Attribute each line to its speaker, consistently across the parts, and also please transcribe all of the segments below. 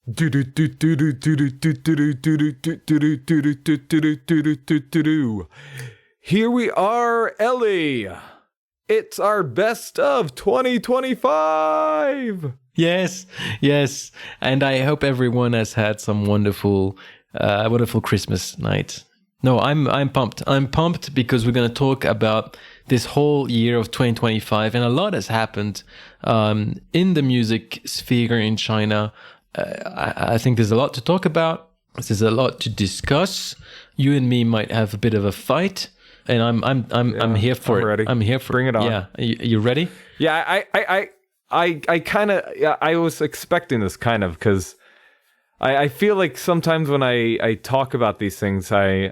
Speaker 1: Here we are, Elie. It's our best of 2025.
Speaker 2: Yes, and I hope everyone has had some wonderful Christmas night. No, I'm pumped. I'm pumped because we're going to talk about this whole year of 2025, and a lot has happened in the music sphere in China. I think there's a lot to talk about. There's a lot to discuss. You and me might have a bit of a fight, and I'm here for it.
Speaker 1: Ready.
Speaker 2: I'm here for
Speaker 1: Bring it on.
Speaker 2: Yeah, you ready?
Speaker 1: Yeah, I kind of, I was expecting this kind of, because I feel like sometimes when I talk about these things, I'm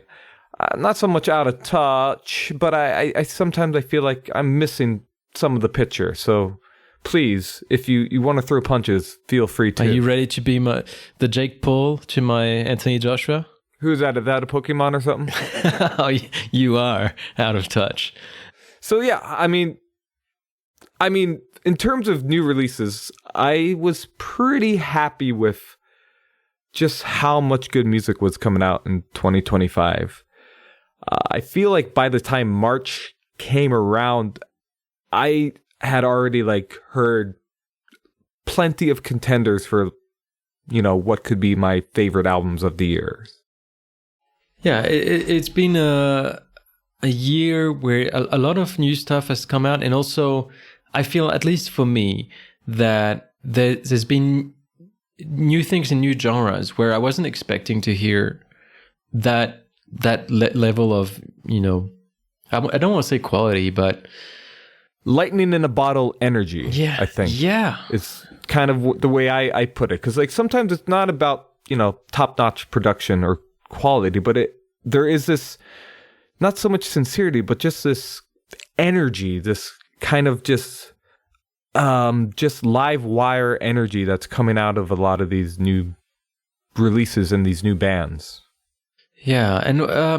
Speaker 1: not so much out of touch, but I sometimes I feel like I'm missing some of the picture. So please, if you want to throw punches, feel free to.
Speaker 2: Are you ready to be the Jake Paul to my Anthony Joshua?
Speaker 1: Who's that? Is that a Pokemon or something?
Speaker 2: Oh, you are out of touch.
Speaker 1: So yeah, I mean, in terms of new releases, I was pretty happy with just how much good music was coming out in 2025. I feel like by the time March came around, I had already heard plenty of contenders for, what could be my favorite albums of the year.
Speaker 2: Yeah, it's been a year where a lot of new stuff has come out, and also I feel, at least for me, that there's been new things in new genres where I wasn't expecting to hear that level of, I don't want to say quality, but
Speaker 1: lightning in a bottle energy.
Speaker 2: Yeah,
Speaker 1: I think.
Speaker 2: Yeah,
Speaker 1: it's kind of the way I put it, because sometimes it's not about top-notch production or quality, but there is this, not so much sincerity, but just this energy, this kind of just live wire energy that's coming out of a lot of these new releases and these new bands.
Speaker 2: Yeah, and I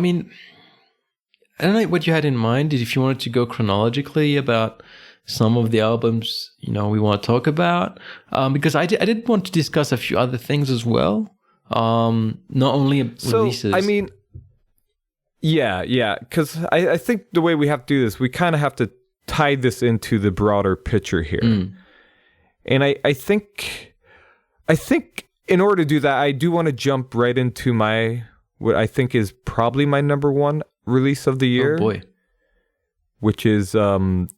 Speaker 2: don't know what you had in mind. If you wanted to go chronologically about some of the albums, we want to talk about, because I did want to discuss a few other things as well. Not only releases.
Speaker 1: Yeah, because I think the way we have to do this, we kind of have to tie this into the broader picture here. And I think in order to do that, I do want to jump right into what I think is probably my number one release of the year.
Speaker 2: Oh boy.
Speaker 1: Which is the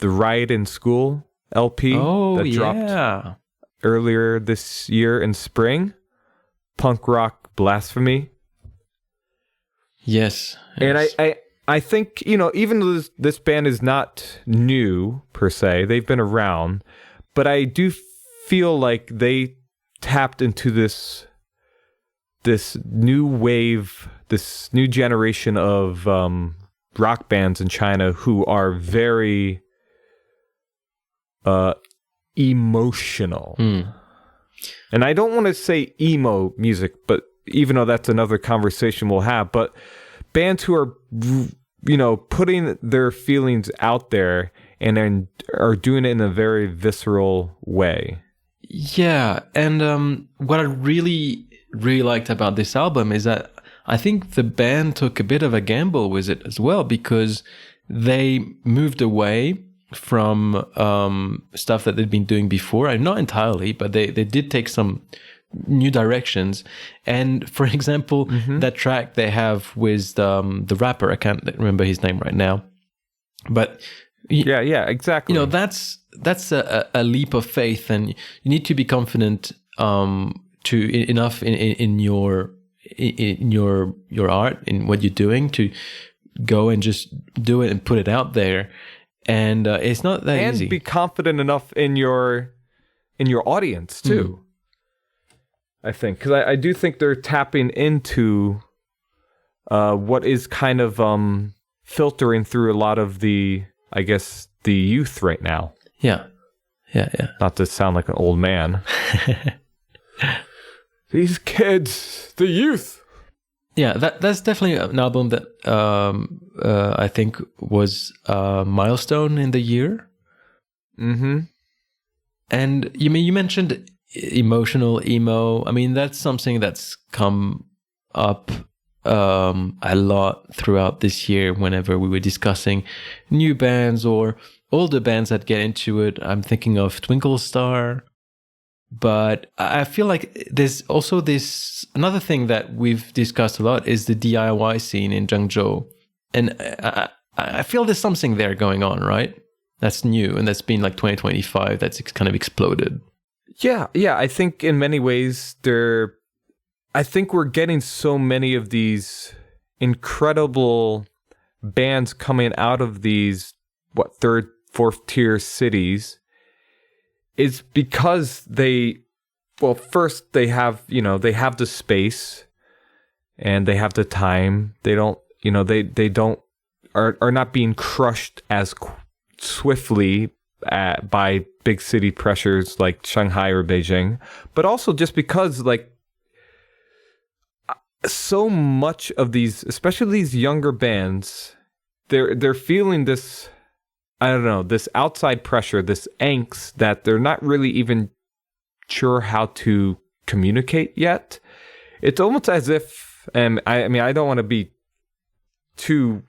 Speaker 1: Riot in School LP that dropped earlier this year in spring. Punk rock Blasphemy.
Speaker 2: Yes.
Speaker 1: And I think, even though this band is not new per se, they've been around, but I do feel like they tapped into this new wave, this new generation of rock bands in China who are very emotional. And I don't want to say emo music, but even though that's another conversation we'll have, but bands who are, putting their feelings out there and are doing it in a very visceral way.
Speaker 2: Yeah, and what I really, really liked about this album is that I think the band took a bit of a gamble with it as well, because they moved away from stuff that they'd been doing before. And not entirely, but they did take some new directions. And for example, that track they have with the rapper, I can't remember his name right now, but
Speaker 1: yeah, exactly.
Speaker 2: That's a leap of faith, and you need to be confident enough in your art, in what you're doing, to go and just do it and put it out there. And it's not that easy.
Speaker 1: And be confident enough in your audience too. I think, because I do think they're tapping into what is kind of filtering through a lot of the youth right now.
Speaker 2: Yeah.
Speaker 1: Not to sound like an old man. These kids, the youth.
Speaker 2: Yeah, that's definitely an album that I think was a milestone in the year. And you mentioned emotional emo. I mean, that's something that's come up a lot throughout this year whenever we were discussing new bands or older bands that get into it. I'm thinking of Twinkle Star. But I feel like there's also another thing that we've discussed a lot is the DIY scene in Zhengzhou. And I feel there's something there going on, right? That's new, and that's been like 2025, that's kind of exploded.
Speaker 1: Yeah, I think in many ways I think we're getting so many of these incredible bands coming out of these, third, fourth tier cities. Is because first they have the space and they have the time. They don't, are not being crushed as swiftly by big city pressures like Shanghai or Beijing, but also just because like so much of these, especially these younger bands, they're feeling this, I don't know, this outside pressure, this angst that they're not really even sure how to communicate yet. It's almost as if, and I mean, I don't want to be too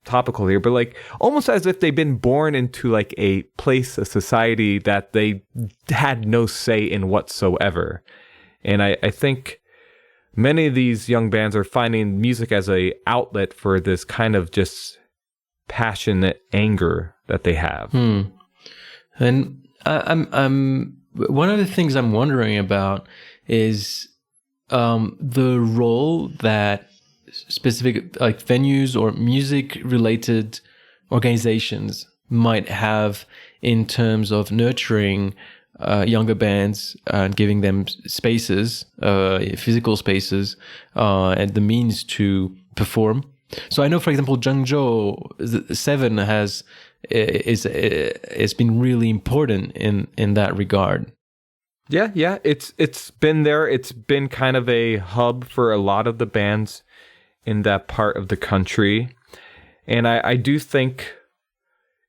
Speaker 1: topical here, but like almost as if they've been born into like a place, a society that they had no say in whatsoever. And I think many of these young bands are finding music as a outlet for this kind of just passionate anger that they have.
Speaker 2: And I'm one of the things I'm wondering about is the role that specific like venues or music related organizations might have in terms of nurturing younger bands and giving them spaces, physical spaces, and the means to perform. So I know, for example, Zhengzhou 7 has been really important in that regard.
Speaker 1: Yeah, it's been there. It's been kind of a hub for a lot of the bands in that part of the country, and I do think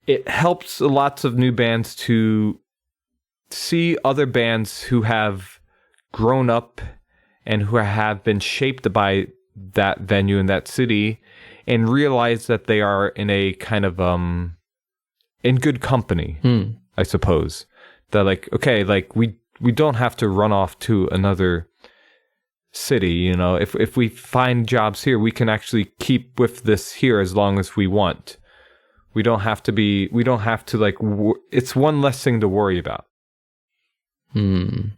Speaker 1: it helps lots of new bands to see other bands who have grown up and who have been shaped by that venue in that city and realize that they are in a kind of in good company, I suppose. That like, okay, like we don't have to run off to another city, you know. If we find jobs here, we can actually keep with this here as long as we want. We don't have to like it's one less thing to worry about.
Speaker 2: I'm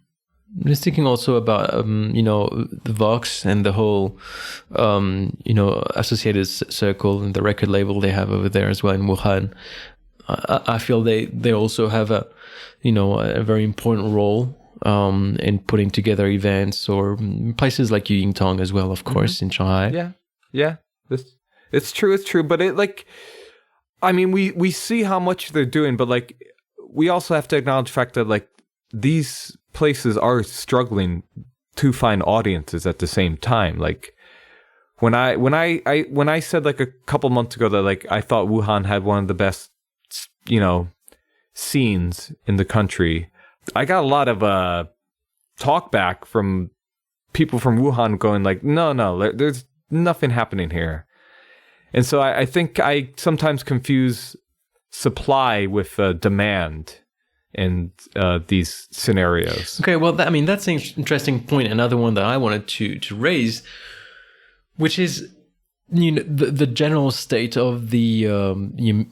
Speaker 2: just thinking also about the Vox and the whole associated circle and the record label they have over there as well in Wuhan. I feel they also have a very important role in putting together events or places like Yuyingtong as well, of course, in Shanghai.
Speaker 1: Yeah. It's true. But it like, I mean, we see how much they're doing, but like, we also have to acknowledge the fact that like these places are struggling to find audiences at the same time. Like when I said like a couple months ago that like I thought Wuhan had one of the best scenes in the country, I got a lot of talk back from people from Wuhan going like, no, there's nothing happening here. And so I think I sometimes confuse supply with demand in these scenarios.
Speaker 2: Okay, well, that's an interesting point. Another one that I wanted to raise, which is the general state of the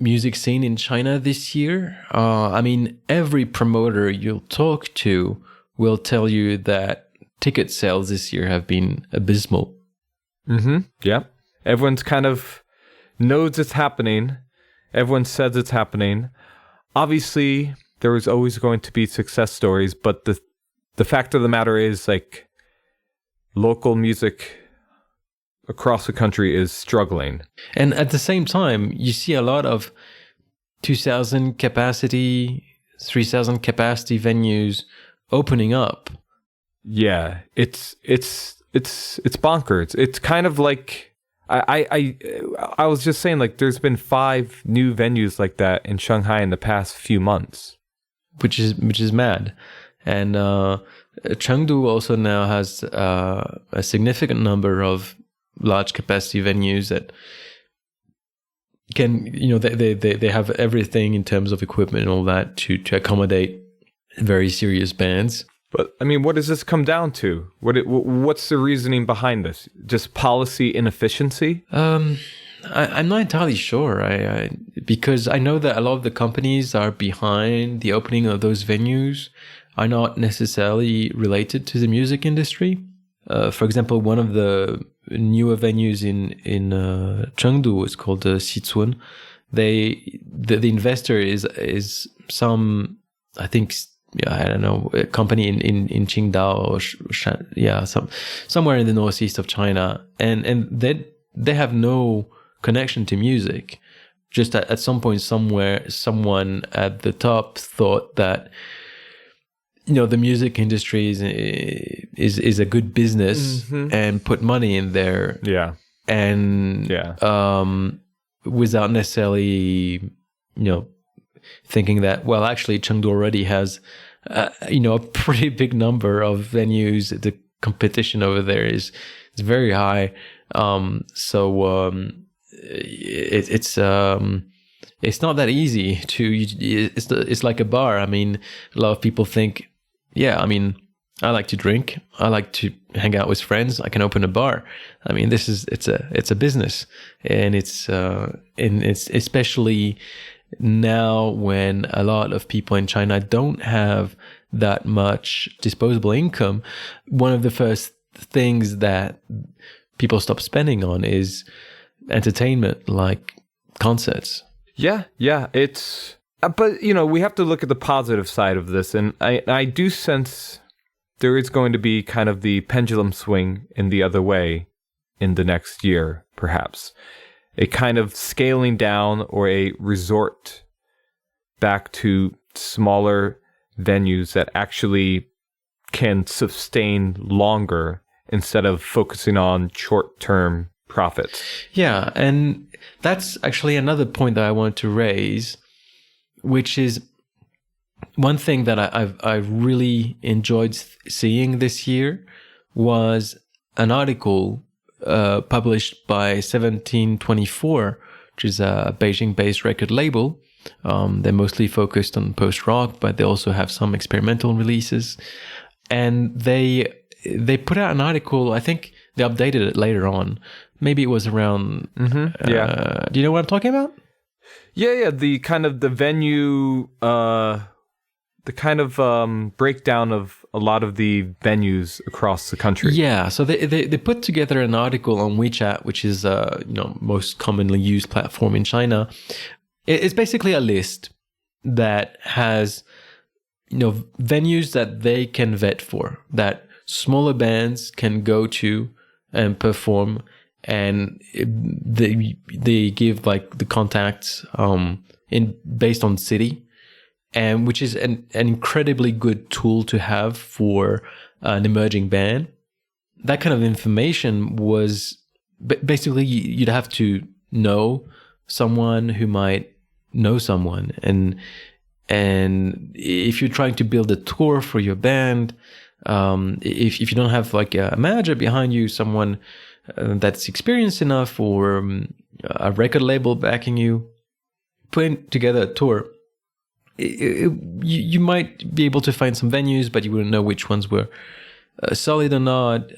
Speaker 2: music scene in China this year. Every promoter you'll talk to will tell you that ticket sales this year have been abysmal. Yeah. Everyone's kind of knows it's happening. Everyone says it's happening. Obviously, there was always going to be success stories, but the fact of the matter is, like, local music across the country is struggling. And at the same time, you see a lot of 2,000 capacity, 3,000 capacity venues opening up. Yeah, it's bonkers. It's kind of like I was just saying, like, there's been 5 new venues like that in Shanghai in the past few months. which is mad. And Chengdu also now has a significant number of large capacity venues that can, they have everything in terms of equipment and all that to accommodate very serious bands.
Speaker 1: But I mean, what does this come down to? What's the reasoning behind this? Just policy inefficiency?
Speaker 2: I'm not entirely sure. Because I know that a lot of the companies are behind the opening of those venues are not necessarily related to the music industry. For example, one of the newer venues in Chengdu is called Xizun. The investor is some, I think, I don't know, a company in Qingdao or somewhere in the northeast of China, and they have no connection to music. Just at some point somewhere, someone at the top thought that the music industry is a good business, and put money in there.
Speaker 1: Yeah.
Speaker 2: And without necessarily thinking that, well, actually Chengdu already has a pretty big number of venues. The competition over there is very high. It's not that easy to. It's like a bar. I mean, a lot of people think, I like to drink. I like to hang out with friends. I can open a bar. I mean, it's a business, and it's especially now when a lot of people in China don't have that much disposable income. One of the first things that people stop spending on is entertainment, like concerts.
Speaker 1: Yeah, it's... But, we have to look at the positive side of this, and I do sense there is going to be kind of the pendulum swing in the other way in the next year, perhaps. A kind of scaling down or a resort back to smaller venues that actually can sustain longer instead of focusing on short-term profits.
Speaker 2: Yeah, and that's actually another point that I want to raise, which is one thing that I really enjoyed seeing this year was an article published by 1724, which is a Beijing-based record label. They're mostly focused on post-rock, but they also have some experimental releases. And they put out an article. I think they updated it later on. Maybe it was around... Do you know what I'm talking about?
Speaker 1: Yeah. The kind of the venue... the kind of breakdown of a lot of the venues across the country.
Speaker 2: Yeah, so they put together an article on WeChat, which is most commonly used platform in China. It's basically a list that has venues that they can vet for, that smaller bands can go to and perform, and they give like the contacts based on city. And which is an incredibly good tool to have for an emerging band. That kind of information was basically you'd have to know someone who might know someone, and if you're trying to build a tour for your band, if you don't have like a manager behind you, someone that's experienced enough, or a record label backing you, putting together a tour. You might be able to find some venues, but you wouldn't know which ones were solid or not.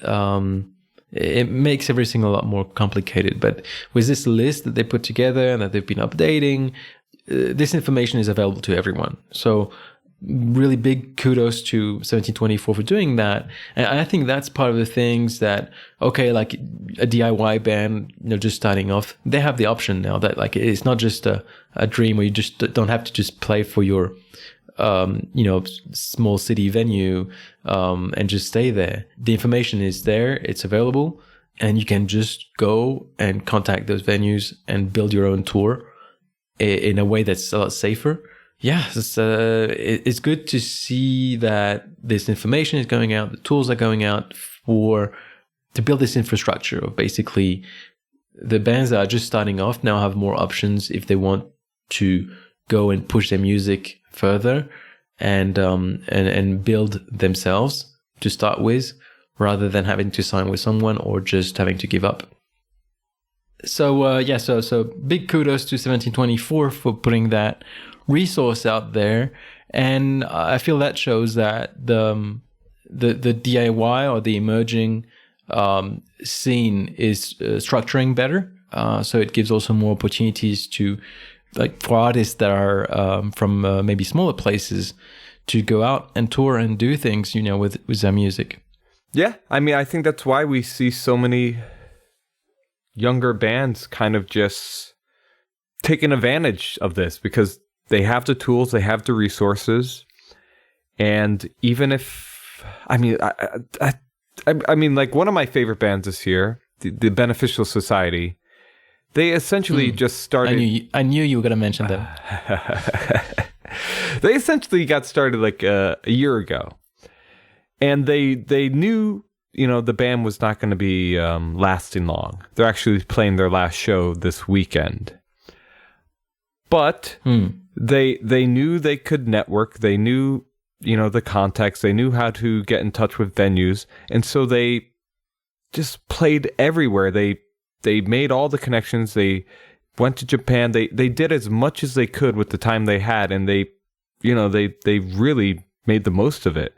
Speaker 2: It makes everything a lot more complicated. But with this list that they put together and that they've been updating, this information is available to everyone. So really big kudos to 1724 for doing that. And I think that's part of the things that, okay, like a DIY band, just starting off, they have the option now that like it's not just a dream where you just don't have to just play for your, small city venue, and just stay there. The information is there, it's available, and you can just go and contact those venues and build your own tour in a way that's a lot safer. Yeah, it's good to see that this information is going out, the tools are going out to build this infrastructure of basically the bands that are just starting off now have more options if they want to go and push their music further. and build themselves to start with, rather than having to sign with someone or just having to give up. So so big kudos to 1724 for putting that resource out there, and I feel that shows that the DIY or the emerging scene is structuring better. So it gives also more opportunities to, like, for artists that are from maybe smaller places to go out and tour and do things, with their music.
Speaker 1: Yeah, I mean, I think that's why we see so many younger bands kind of just taking advantage of this, because they have the tools, they have the resources, and even if, I mean, I mean, like, one of my favorite bands this year, the Beneficial Society, they essentially just started.
Speaker 2: I knew you were going to mention them.
Speaker 1: They essentially got started like a year ago, and they knew, the band was not going to be lasting long. They're actually playing their last show this weekend, but they knew they could network. They knew, the context. They knew how to get in touch with venues, and so they just played everywhere. They made all the connections. They went to Japan. They did as much as they could with the time they had, and they really made the most of it,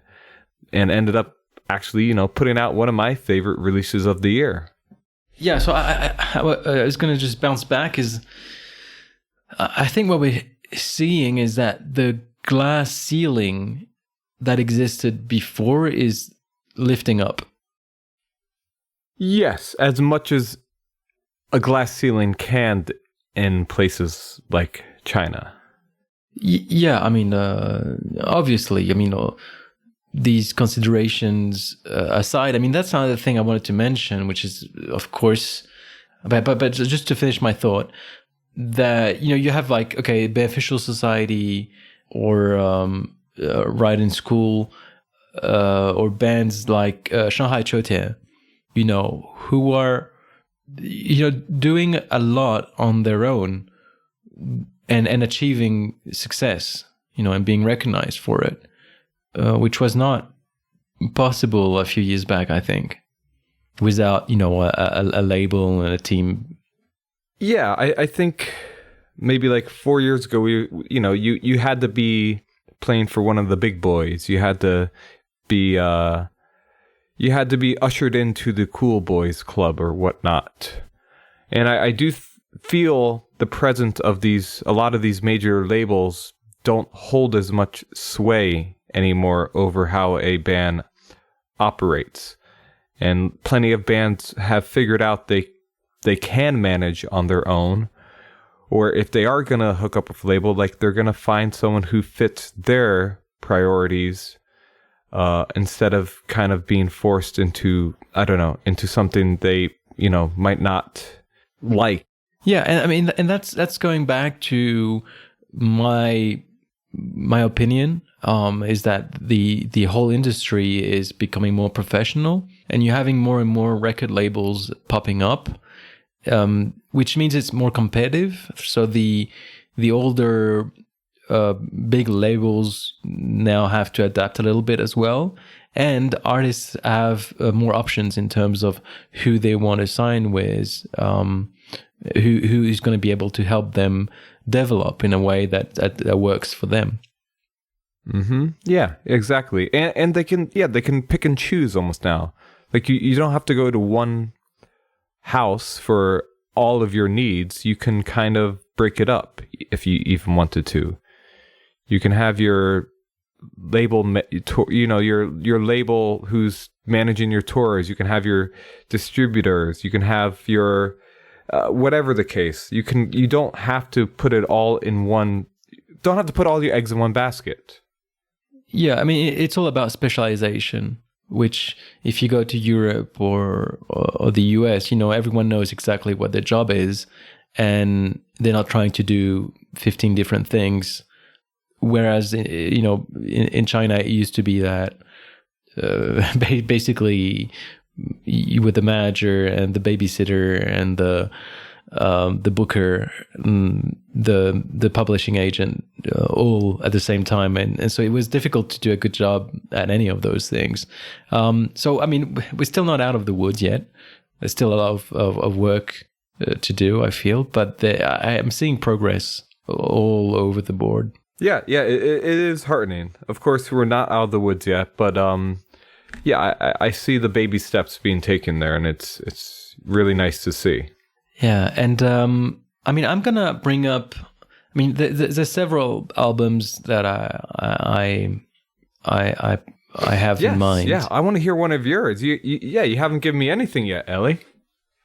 Speaker 1: and ended up actually, putting out one of my favorite releases of the year.
Speaker 2: Yeah, so I was going to just bounce back. I think what we're seeing is that the glass ceiling that existed before is lifting up.
Speaker 1: Yes, as much as a glass ceiling can in places like China.
Speaker 2: Yeah, I mean, obviously, these considerations aside, I mean, that's another thing I wanted to mention, which is, of course, but just to finish my thought, that, you have like, okay, Beneficial Society or Riot in School, or bands like Shanghai Choutian, who are, doing a lot on their own and achieving success, and being recognized for it, which was not possible a few years back, I think, without, a label and a team.
Speaker 1: Yeah, I think maybe like 4 years ago, you had to be playing for one of the big boys. You had to be ushered into the cool boys club or whatnot. And I do feel the presence of a lot of these major labels don't hold as much sway anymore over how a band operates. And plenty of bands have figured out they can manage on their own, or if they are going to hook up with a label, like, they're going to find someone who fits their priorities, instead of kind of being forced into, into something they, might not like.
Speaker 2: Yeah, and I mean, and that's going back to my opinion, is that the whole industry is becoming more professional, and you're having more and more record labels popping up, which means it's more competitive. So the older big labels now have to adapt a little bit as well, and artists have more options in terms of who they want to sign with, who is going to be able to help them develop in a way that works for them.
Speaker 1: Mm-hmm. Yeah, exactly. And they can pick and choose almost now. Like, you don't have to go to one house for all of your needs. You can kind of break it up if you even wanted to. You can have your label, your label who's managing your tours. You can have your distributors. You can have your whatever the case. You don't have to put it all in one. Don't have to put all your eggs in one basket.
Speaker 2: Yeah, I mean, it's all about specialization, which if you go to Europe or the US, everyone knows exactly what their job is, and they're not trying to do 15 different things. Whereas, in China, it used to be that basically you were the manager and the babysitter and the the booker, the publishing agent, all at the same time, and so it was difficult to do a good job at any of those things. So I mean, we're still not out of the woods yet. There's still a lot of work to do, I feel, but I am seeing progress all over the board.
Speaker 1: Yeah, it is heartening. Of course, we're not out of the woods yet, but I see the baby steps being taken there, and it's really nice to see.
Speaker 2: Yeah, and I mean, I'm gonna bring up. I mean, there's several albums that I have in mind.
Speaker 1: Yeah, I want to hear one of yours. You haven't given me anything yet, Elie.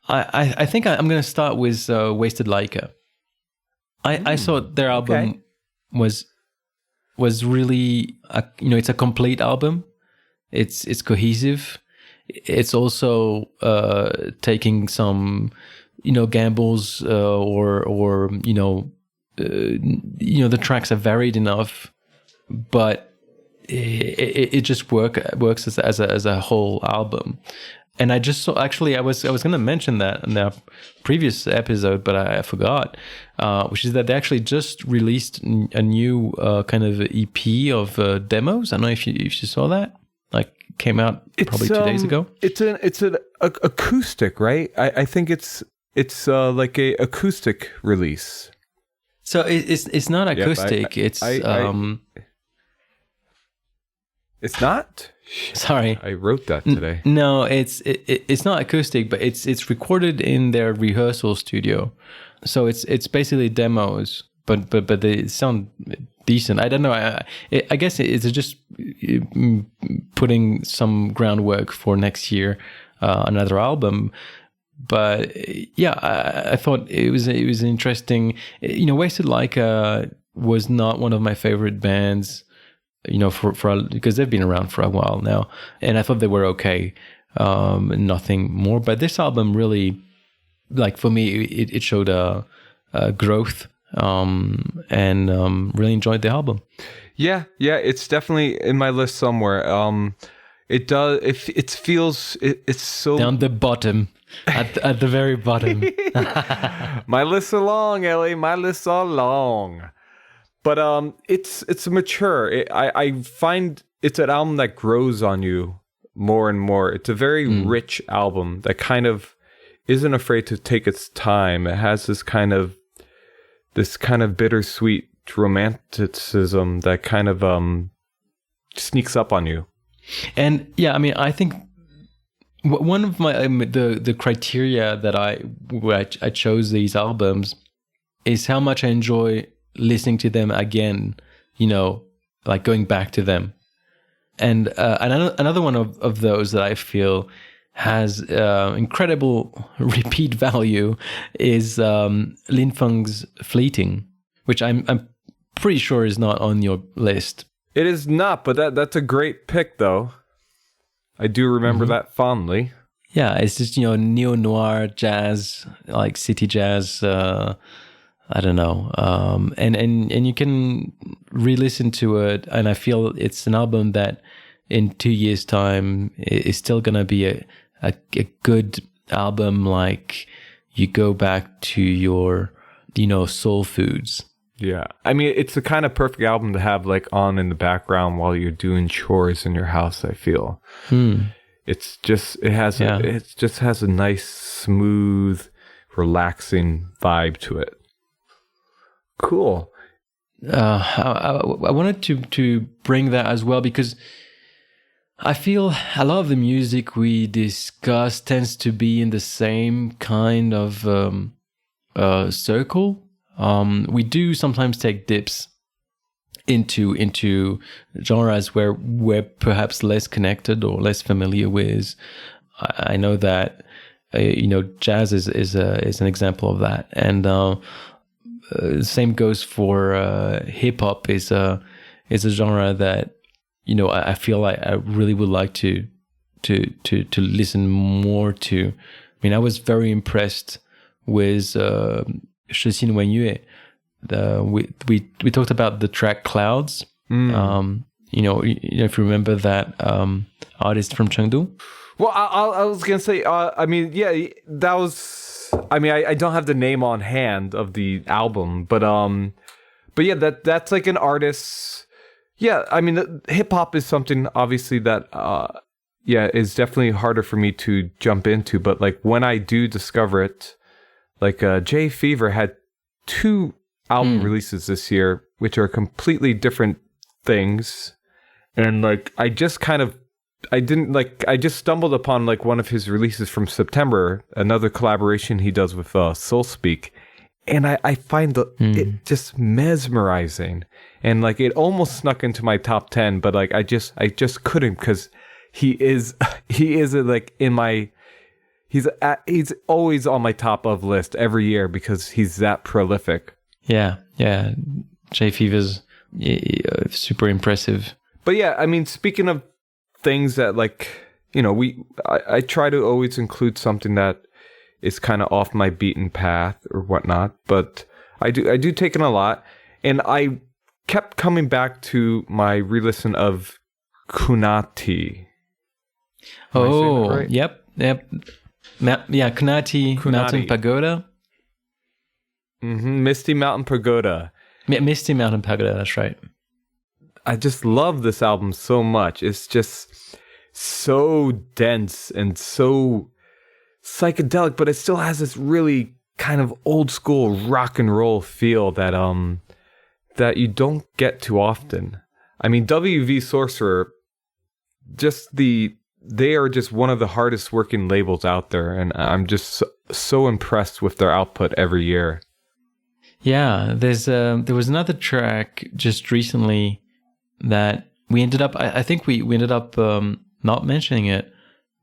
Speaker 2: I think I'm gonna start with Wasted Laika. I thought their album was really it's a complete album. It's cohesive. It's also taking some gambles or the tracks are varied enough, but it just works as a whole album. And I just saw, actually, I was going to mention that in the previous episode, but I forgot, which is that they actually just released a new kind of EP of demos. I don't know if you saw that. Like, came out probably 2 days ago.
Speaker 1: It's an acoustic, right? I think it's like a acoustic release.
Speaker 2: So it's not acoustic. It's
Speaker 1: not.
Speaker 2: Sorry,
Speaker 1: I wrote that today.
Speaker 2: No, it's not acoustic, but it's recorded in their rehearsal studio. So it's basically demos, but they sound decent. I don't know. I guess it's just putting some groundwork for next year, another album. But yeah, I thought it was interesting. Wasted Laika was not one of my favorite bands. For because they've been around for a while now, and I thought they were okay, nothing more. But this album really, like for me, it showed a growth, and really enjoyed the album.
Speaker 1: Yeah, it's definitely in my list somewhere. It does. It feels. It's so
Speaker 2: down the bottom, at the very bottom.
Speaker 1: My lists are long, Elie. My lists are long. But it's mature. I find it's an album that grows on you more and more. It's a very rich album that kind of isn't afraid to take its time. It has this kind of bittersweet romanticism that kind of sneaks up on you.
Speaker 2: And yeah, I mean, I think one of my the criteria that I chose these albums is how much I enjoy listening to them again, like going back to them. And another one of those that I feel has incredible repeat value is Linfeng's Fleeting, which I'm pretty sure is not on your list.
Speaker 1: It is not, but that's a great pick, though. I do remember that fondly.
Speaker 2: Yeah, it's just, neo-noir jazz, like city jazz, I don't know. And you can re-listen to it, and I feel it's an album that in 2 years' time is still gonna be a good album. Like, you go back to your, soul foods.
Speaker 1: Yeah, I mean, it's the kind of perfect album to have like on in the background while you're doing chores in your house. I feel it just has a nice, smooth, relaxing vibe to it. Cool.
Speaker 2: I wanted to bring that as well because I feel a lot of the music we discuss tends to be in the same kind of circle. We do sometimes take dips into genres where we're perhaps less connected or less familiar with. I know that jazz is an example of that, and same goes for hip hop. Is a genre that I feel like I really would like to listen more to. I mean, I was very impressed with施鑫文月. We talked about the track Clouds. If you remember that artist from Chengdu.
Speaker 1: Well, I was gonna say, I mean, yeah, that was I mean, I don't have the name on hand of the album, but yeah, that's like an artist. Yeah, I mean, hip hop is something obviously that is definitely harder for me to jump into. But like when I do discover it, like Jay Fever had 2 album releases this year, which are completely different things, and like I just stumbled upon like one of his releases from September, another collaboration he does with Soul Speak. And I find it just mesmerizing, and like it almost snuck into my top 10, but like I just couldn't, because he is like in my he's always on my top of list every year because he's that prolific.
Speaker 2: Yeah. Jay Fever's super impressive.
Speaker 1: But yeah, I mean, speaking of things that like, you know, I try to always include something that is kind of off my beaten path or whatnot, but I do take in a lot, and I kept coming back to my re-listen of Khunati.
Speaker 2: Oh, right? Yep. Khunati, Mountain Pagoda.
Speaker 1: Misty Mountain Pagoda.
Speaker 2: Misty Mountain Pagoda, that's right.
Speaker 1: I just love this album so much. It's just so dense and so psychedelic, but it still has this really kind of old school rock and roll feel that that you don't get too often. I mean, WV Sorcerer, they are just one of the hardest working labels out there, and I'm just so impressed with their output every year.
Speaker 2: Yeah, there was another track just recently that we ended up, I think we ended up not mentioning it,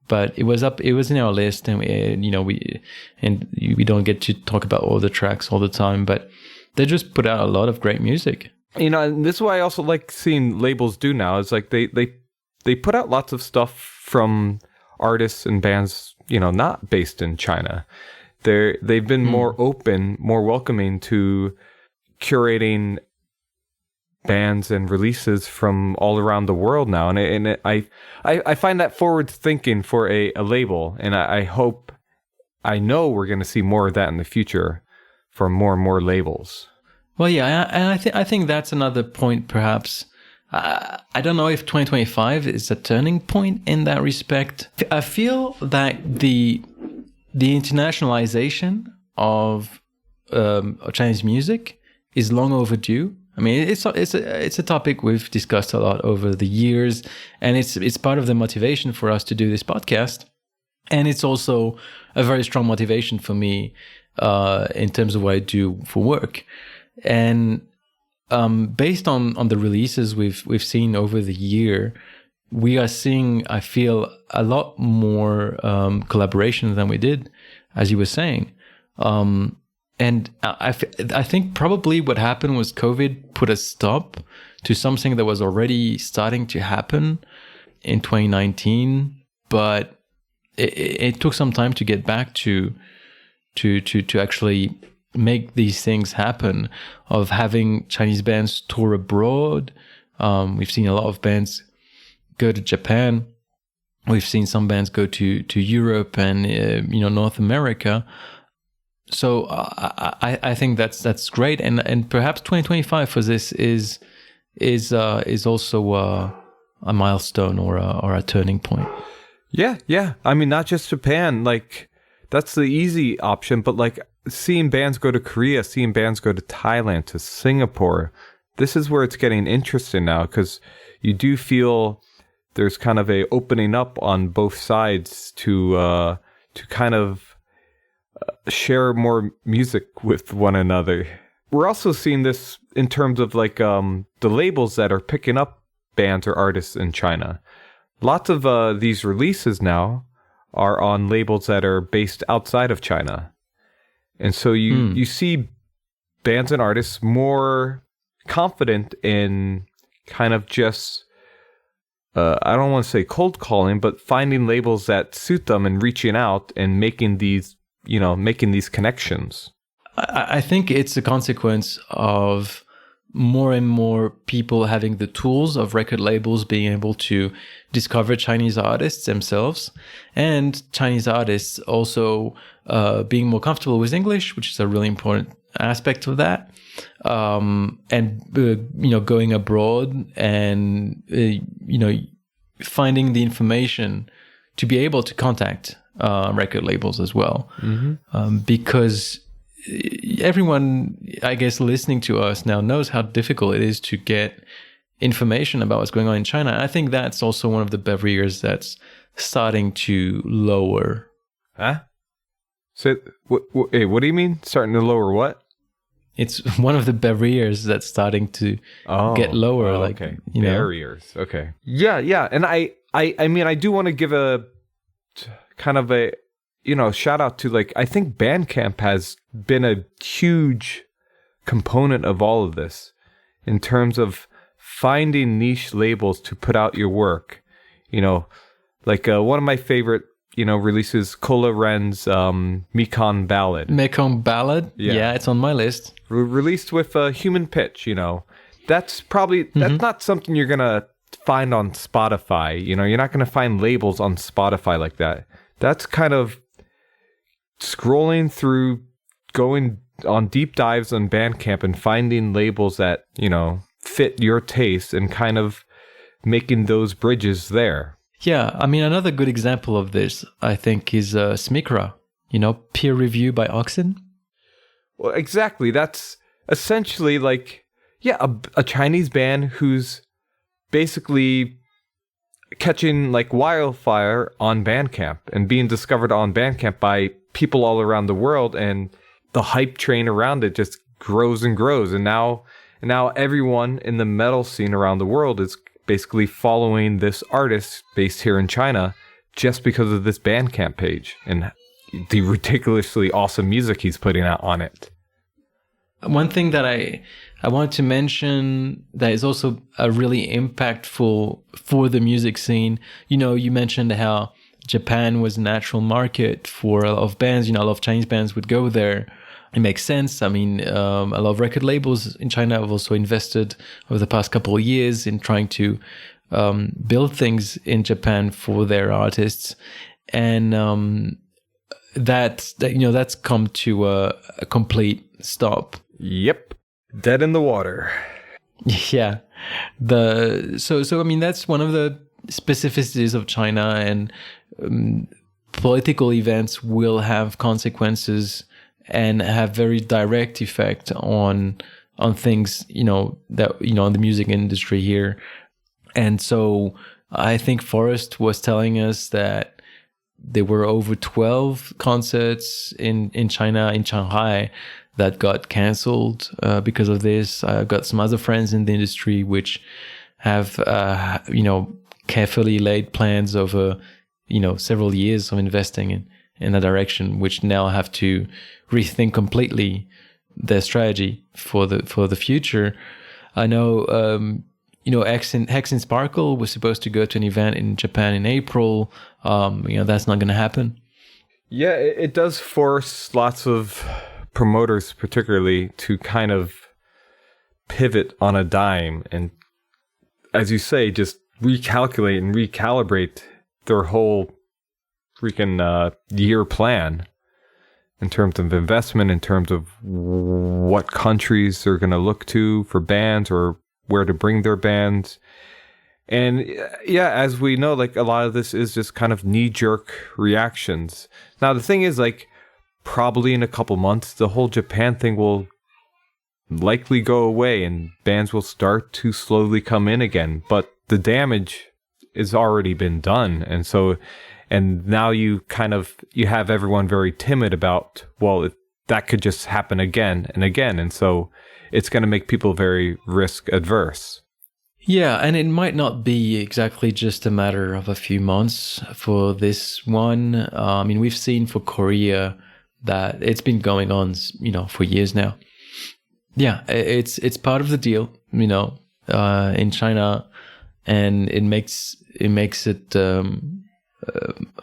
Speaker 2: but it was in our list, and we don't get to talk about all the tracks all the time, but they just put out a lot of great music.
Speaker 1: You know, and this is why I also like seeing labels do now. It's like they put out lots of stuff from artists and bands, you know, not based in China. They've been more open, more welcoming to curating bands and releases from all around the world now, and I find that forward thinking for a label, and I know we're going to see more of that in the future for more and more labels.
Speaker 2: Well, yeah, and I think that's another point, perhaps. I don't know if 2025 is a turning point in that respect. I feel that the internationalization of Chinese music is long overdue. I mean, it's a topic we've discussed a lot over the years, and it's part of the motivation for us to do this podcast, and it's also a very strong motivation for me in terms of what I do for work. And based on the releases we've seen over the year, we are seeing, I feel, a lot more collaboration than we did, as you were saying. And I think probably what happened was COVID put a stop to something that was already starting to happen in 2019, but it took some time to get back to actually make these things happen, of having Chinese bands tour abroad. We've seen a lot of bands go to Japan. We've seen some bands go to Europe and North America. So I think that's great, and perhaps 2025 for this is also a milestone or a turning point.
Speaker 1: Yeah. I mean, not just Japan. Like, that's the easy option, but like seeing bands go to Korea, seeing bands go to Thailand, to Singapore, this is where it's getting interesting now, because you do feel there's kind of a opening up on both sides to kind of share more music with one another. We're also seeing this in terms of like the labels that are picking up bands or artists in China. Lots of these releases now are on labels that are based outside of China. And so you see bands and artists more confident in kind of just, I don't want to say cold calling, but finding labels that suit them and reaching out and making these connections.
Speaker 2: I think it's a consequence of more and more people having the tools of record labels being able to discover Chinese artists themselves, and Chinese artists also being more comfortable with English, which is a really important aspect of that. Going abroad and finding the information to be able to contact record labels as well, because everyone, I guess, listening to us now knows how difficult it is to get information about what's going on in China. I think that's also one of the barriers that's starting to lower.
Speaker 1: Huh? So, what do you mean? Starting to lower what?
Speaker 2: It's one of the barriers that's starting to get lower.
Speaker 1: Okay. Barriers. Okay. Yeah. And I mean, I do want to give a kind of a, shout out to, like, I think Bandcamp has been a huge component of all of this in terms of finding niche labels to put out your work. Like one of my favorite, releases, Kola Ren's Mekong Ballad.
Speaker 2: Mekong Ballad? Yeah, it's on my list.
Speaker 1: Released with Human Pitch, That's probably, that's not something you're going to find on Spotify. You're not going to find labels on Spotify like that. That's kind of scrolling through, going on deep dives on Bandcamp and finding labels that, fit your taste and kind of making those bridges there.
Speaker 2: Yeah, I mean, another good example of this, I think, is Smiqra, peer review by Oxen.
Speaker 1: Well, exactly. That's essentially like, a Chinese band who's basically catching like wildfire on Bandcamp and being discovered on Bandcamp by people all around the world, and the hype train around it just grows and grows. And now everyone in the metal scene around the world is basically following this artist based here in China just because of this Bandcamp page and the ridiculously awesome music he's putting out on it.
Speaker 2: One thing that I wanted to mention that is also really impactful for the music scene, you mentioned how Japan was a natural market for a lot of bands. A lot of Chinese bands would go there. It makes sense. I mean, a lot of record labels in China have also invested over the past couple of years in trying to build things in Japan for their artists, and that's come to a complete stop.
Speaker 1: Yep, dead in the water.
Speaker 2: Yeah, so I mean, that's one of the specificities of China, and political events will have consequences and have very direct effect on things, on the music industry here. And so I think Forrest was telling us that there were over 12 concerts in China, in Shanghai, that got canceled because of this. I've got some other friends in the industry which have, carefully laid plans over, several years of investing in that direction, which now have to rethink completely their strategy for the future. I know, Hex and Sparkle was supposed to go to an event in Japan in April. That's not going to happen.
Speaker 1: Yeah, it does force lots of promoters, particularly, to kind of pivot on a dime and, as you say, just recalculate and recalibrate their whole freaking year plan in terms of investment, in terms of what countries they're going to look to for bands or where to bring their bands. And yeah, as we know, like, a lot of this is just kind of knee-jerk reactions. Now, the thing is, like, probably in a couple months, the whole Japan thing will likely go away and bands will start to slowly come in again. But the damage has already been done. And now you have everyone very timid about, well, that could just happen again and again. And so it's going to make people very risk adverse.
Speaker 2: Yeah, and it might not be exactly just a matter of a few months for this one. I mean, we've seen for Korea that it's been going on, for years now. Yeah, it's part of the deal, in China, and it makes it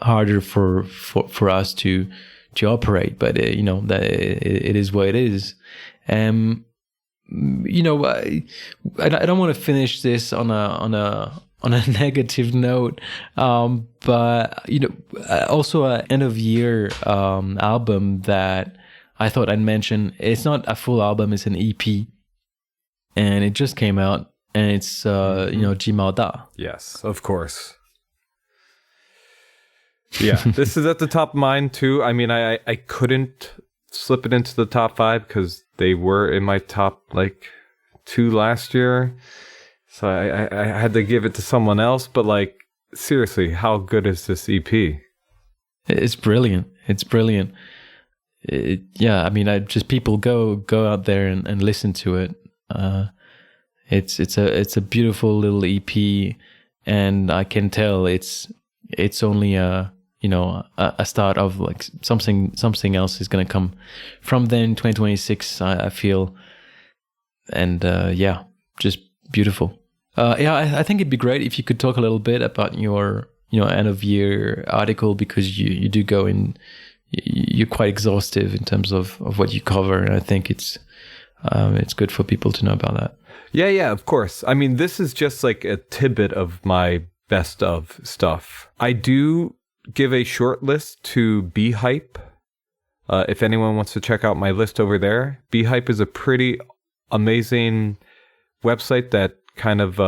Speaker 2: harder for us to operate. But that it is what it is. I don't want to finish this on a negative note, but also an end of year album that I thought I'd mention. It's not a full album; it's an EP, and it just came out, and it's Jimao.
Speaker 1: Yes, of course. Yeah, this is at the top of mine too. I mean, I couldn't slip it into the top 5 because they were in my top 2 last year. So I had to give it to someone else. But seriously, how good is this EP?
Speaker 2: It's brilliant. It's brilliant. People go out there and listen to it. It's a beautiful little EP, and I can tell it's only a start of something else is going to come from then 2026, I feel. And just beautiful. I think it'd be great if you could talk a little bit about your end of year article, because you do go in, you're quite exhaustive in terms of what you cover, and I think it's good for people to know about that.
Speaker 1: Yeah, of course. I mean, this is just a tidbit of my best of stuff. I do give a short list to Beehype. If anyone wants to check out my list over there, Beehype is a pretty amazing website that kind of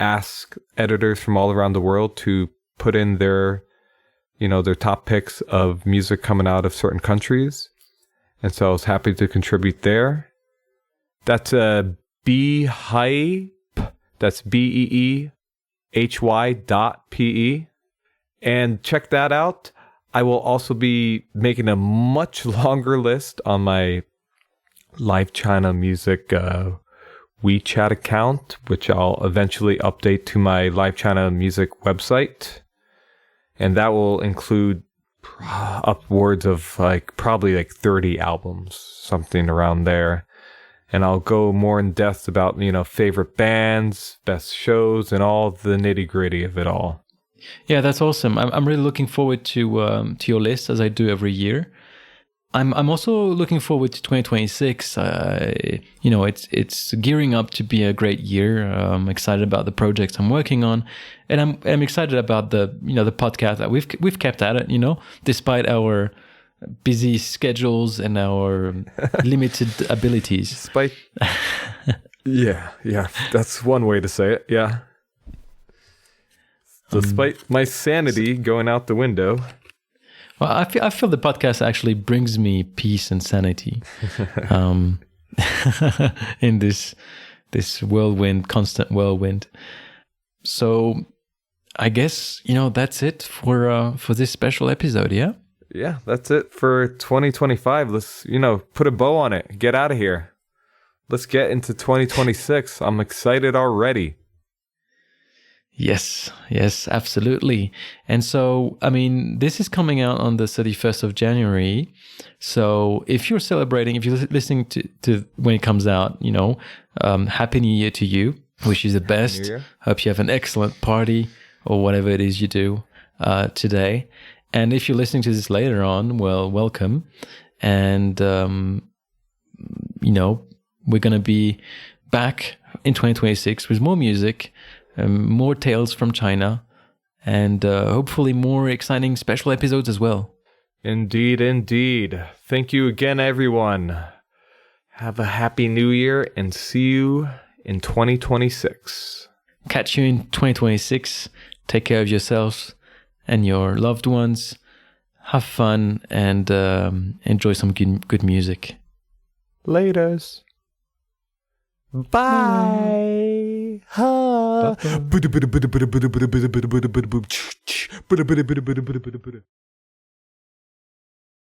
Speaker 1: asks editors from all around the world to put in their top picks of music coming out of certain countries. And so I was happy to contribute there. That's Beehype. That's BEEHY.PE. And check that out. I will also be making a much longer list on my Live China Music WeChat account, which I'll eventually update to my Live China Music website. And that will include upwards of probably 30 albums, something around there. And I'll go more in depth about, favorite bands, best shows, and all the nitty gritty of it all.
Speaker 2: Yeah, that's awesome. I'm really looking forward to your list, as I do every year. I'm also looking forward to 2026. It's gearing up to be a great year. I'm excited about the projects I'm working on, and I'm excited about the podcast that we've kept at it. Despite our busy schedules and our limited abilities.
Speaker 1: Despite, yeah, that's one way to say it. Yeah. Despite my sanity going out the window.
Speaker 2: Well, I feel the podcast actually brings me peace and sanity in this whirlwind, constant whirlwind. So I guess, that's it for this special episode, yeah?
Speaker 1: Yeah, that's it for 2025. Let's, put a bow on it. Get out of here. Let's get into 2026. I'm excited already.
Speaker 2: Yes, absolutely. And so, this is coming out on the 31st of January. So if you're celebrating, if you're listening to when it comes out, Happy New Year to you. Wish you the best. Hope you have an excellent party or whatever it is you do today. And if you're listening to this later on, well, welcome. And, we're going to be back in 2026 with more music, more tales from China, and hopefully more exciting special episodes as well.
Speaker 1: Indeed. Thank you again, everyone. Have a happy new year, and see you in 2026.
Speaker 2: Catch you in 2026. Take care of yourselves and your loved ones. Have fun and enjoy some good music.
Speaker 1: Laters. Bye. Bye.